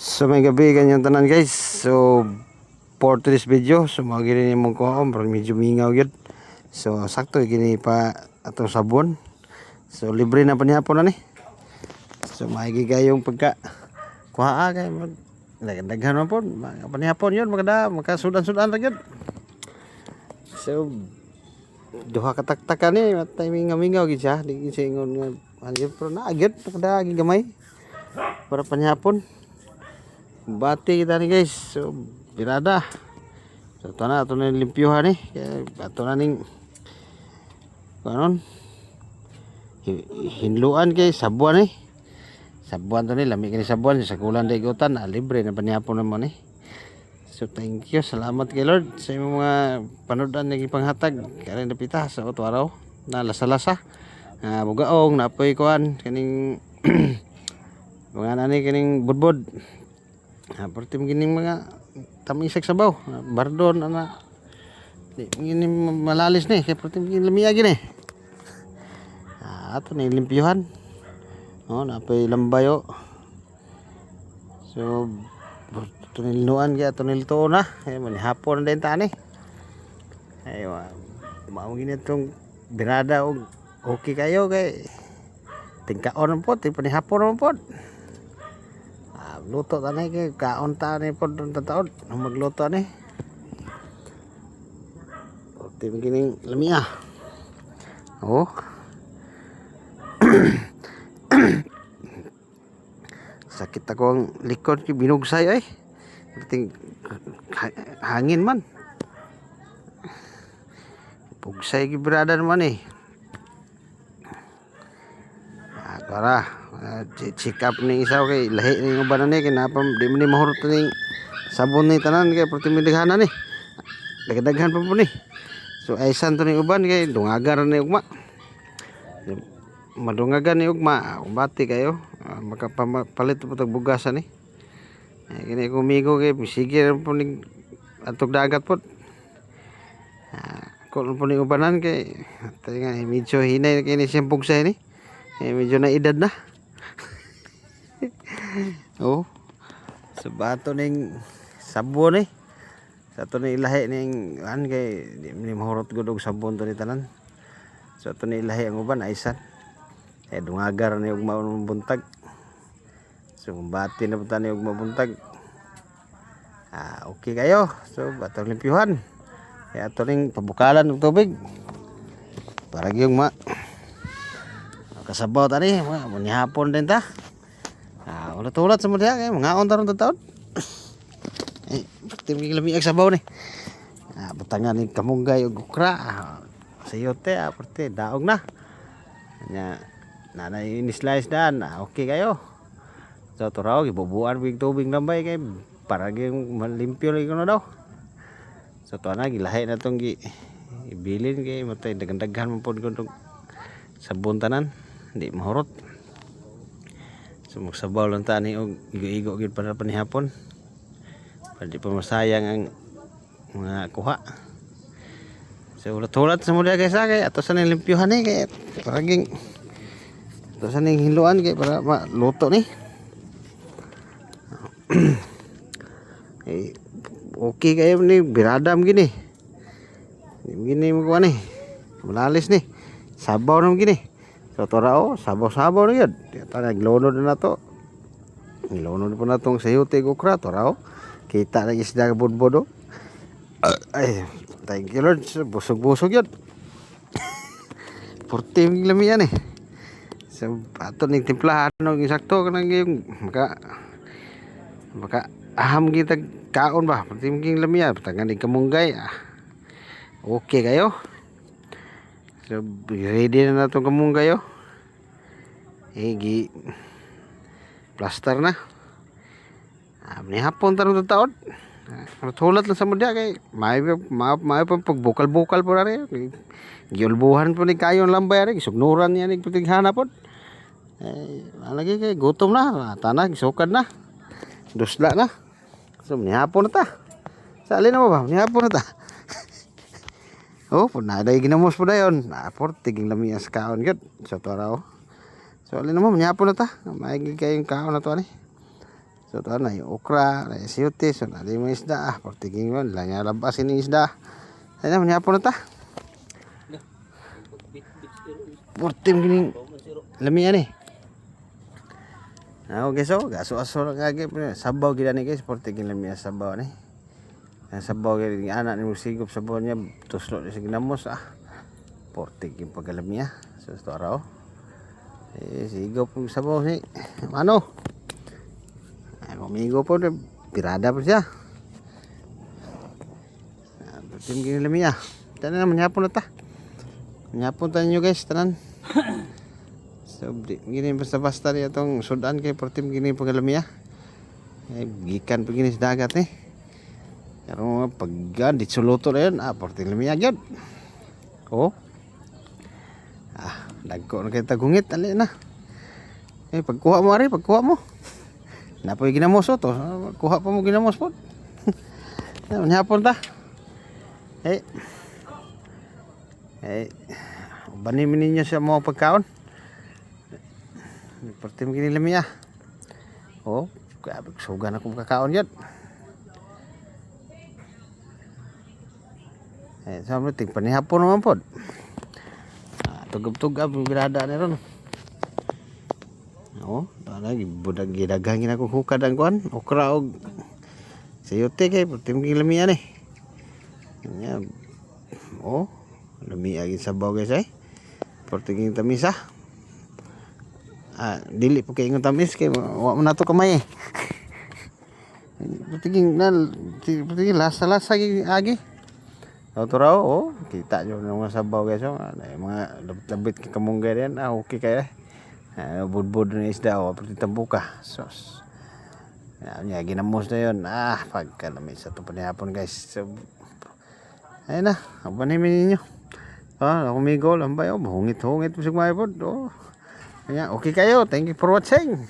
So may gabi kanyang tanan guys. So for today's video, so mga gini mong ko medyo mingaw yun. So sakto gini pa atong sabon. So libre na panihapon na ni. So maigigay yung pagka kuha kay mag daghan man po panihapon yun maganda makasudan-sudan ra gyud. So duha ka taktakan ni matay mingaw gid siya di siya ingon nga ano pero na agad kada gamay para panihapon. Bati kita ni guys. So birada. So ito na limpyuhan ni. Ito na ning kanon hinluan kay sabuan ni. Sabuan to ni lami kini sabuan sa kulan daigutan libre na panihapon naman ni. So thank you, salamat kay Lord sa imong mga panood-an naging panghatag kani napita sa otro araw na lasa-lasa. Bugaong napoy kuan kaning mga nani kaning budbud. Perti gining mga tamisag sabaw, bardon ana. Di gini malalis ni kay perti gini lamiya gini. Ato ni limpyuhan. Oh, napay lambayo. So tuniluan kaya tunilto na. Ay man hapon din ta ni. Ay mao gini tong birada og okay kayo kay tingkaon po ti panihapon po. Luto ta ni kay kaon ta ni pod taon magluto ni. Perti gining lamiya. Oh. Sakit ako ang likod ki binugsay ay. Perting hangin man. Pugsay ki brada naman eh. Para check up ni isaw kay lahi ni uban ni kay napam di man ni mahurot ni sabon ni tanan kay perti midaghanan ni. Dagdagan pa po ni. So aysan to ni uban kay dungagar ni ugma. Madungagan ni ugma bati kayo makapalit po tag bugasan ni. Kini kumigo kay sige po ni atog dagat po. Kung po ni ubanan kay nga medyo hinay kay ni siyang pugsay ni. Medyo na edad na. Oh. So bato ning sabon eh. Sa to ni ilahi ning an kay di mahurot gud og sabon to ni tanan. So to ni ilahi ang uban aysan. Dungagar ni og mabuntag. So bati na punta ni og mabuntag. Okay kayo. So bato limpyuhan. Kaya to ning pabukalan og tubig. Para gyung kasabaw tani mo ni hapon din ta. Ulat-ulat sa mo diha kay mga taron taon. Perti lami ang sabaw ni. Butangan ni kamunggay ug okra. Sayote perti daog na. Nya nanay ni slice dan. Okay kayo. So turaw gibubuan big tubig nambay kay para gyung malimpyo lagi kuno daw. So to na gilahi na tong ibilin kay matay daghan man pod kun sabon tanan. Di mahurot. So magsabaw lang ta ni og igo-igo gid para panihapon. Para di pa masayang ang mga kuha. So ulat-ulat sa mula guys kay ato sa ning limpyuhan ni kay paraging ato sa ning hiluan kay para maluto ni. Okay kayo ni biradam gini. Gini mo kuha ni. Malalis ni. Sabaw nam gini. So torao sabaw-sabaw na yun. Naglunod na to. Naglunod po na itong sayote okra. Torao. Kita na isda budbodo. Ay, thank you Lord. Busog-busog yun. Purti yung lamiyan eh. So ato ning timplahan ng isakto kanang yung maka aham kita kaon ba. Purti yung lamiyan. Patangan ni kamunggay. Okay kayo. So ready na itong kamunggay oh. Plaster na. Ni hapon tarong taon. Matulat lang sa mudya kay may pa pagbukal-bukal po na rin. Giulbuhan po ni kayon lambay rin. Sugnuran niya ni patighana po. Lagi kay gutom na. Tanag, sukad na. Dusla na. So ni hapon na ta. Sali na mo ba? Ni hapon na ta. Oh, punaday ginamos po na yun. Tiging lamiya sa kaon yun. So, tara oh. So, alin naman, manyapon na ta. Maigi kayong kaon na to ani. So ito na yung okra, na yung siyute, so na yung isda, portiging yun, lang yung labasin yung isda. Ayun na, manyapo na ta. Portim gining lamian eh. Okay, so gaso-aso lang kage, sabaw gila ni guys, portiging lamian sabaw ni. Sabaw gila anak ni musigop sabaw niya, tuslo ni ginamos portiging pagalamia. So ito araw. Sigop yung sabaw si, ano? Kumigo po, pirada po siya. Tim gini lamia. Tanan naman yapon na ta. Yapon tayo nyo guys, tanan. So, gini basta-basta rin itong sudan kay portim gini pagalamia. Gikan pa gini sa dagat eh. Pero pag ditsuluto na yun, portim lamia agad. Oh. Dagko na kayo tagungit, ali na. Pagkuha mo ari, pagkuha mo. Napoy ginamos to, kuha pa mo ginamos po. Manhapon ta. Banimin ninyo sa mga pagkaon. Portim gini lamia. Oh, sugan akong kakaon yan. Sama ting panihapon naman po. Tugab-tugab yung birada na ron. Oh, lagi budak gidagangin ako hukad ang kuan, okra og sayote kay portim gini lamia ni. Oh, lamia gid sabaw guys portiging tamis dili po kay ingon tamis kay wa man nato kamay portiging lasa-lasa agi raw oh kita jo ng mga sabaw guys mga labit kay kamunggay yan okay kay budbud na isda pati tambuka sos nya ginamos na yun pagkalamit sa ito panihapon guys so, ayun na abanimin ninyo kumigo lambay mahungit-hungit po sigmay po okay kayo, thank you for watching.